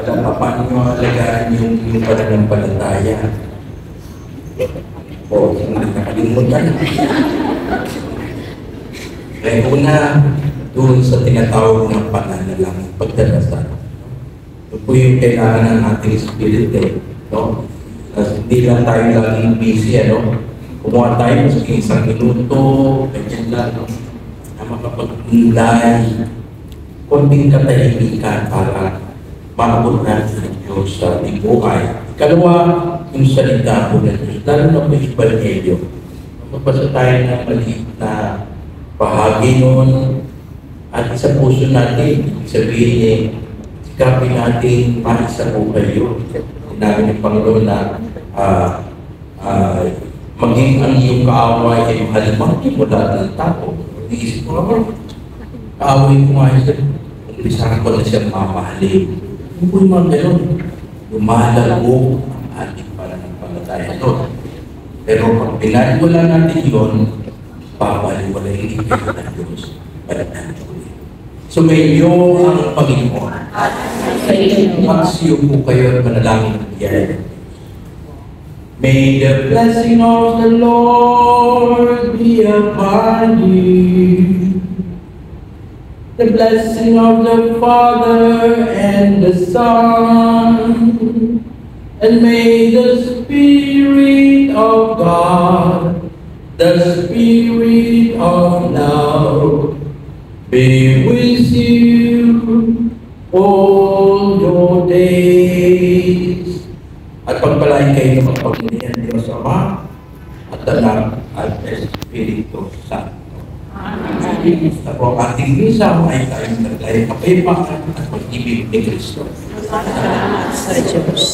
paano nyo alagaan yung pananampalataya? O, hindi nakalimutan. Kaya una, doon sa tinatawag ng pananalangin, pagdarasal. Ito po yung kailangan ng ating spirit no? Hindi lang tayo laging busy, kumuha tayo sa isang minuto, ganyan lang, na makapag-inlay, konting katahimikan para maabot natin ang Diyos sa ating buhay. Ikalawa, yung salita po na Diyos, lalo na po yung Ebanghelyo. Magbasa tayo ng maliit na bahagi noon at sa puso natin, sabihin sikapin natin maisa po kayo. Sinabi ng Panginoon na maging ang iyong kaaway ay mahalimangin mula ng tao. Iisip ko naman, kaaway ko nga siya. Umpisahan ko na siya mamahalin. Hindi po yung mga gano'n. Lumalago ang ating pananampalataya. Pero pag pinaliwala natin yun, babaliwala yung ipin ng Diyos. So ngayon ang Panginoon. Magsiyo po kayo at manalangin ng biyaya. May the blessing of the Lord be upon you. The blessing of the Father and the Son. And may the Spirit of God, the Spirit of love, be with you all your days. At pagpalain kayo ng Panginoon Diyos Ama at Anak at Espiritu Santo. Amen. At ang ating misa ay tayong naglayang kapayapaan at pag-ibig ni Kristo. Salamat sa Diyos.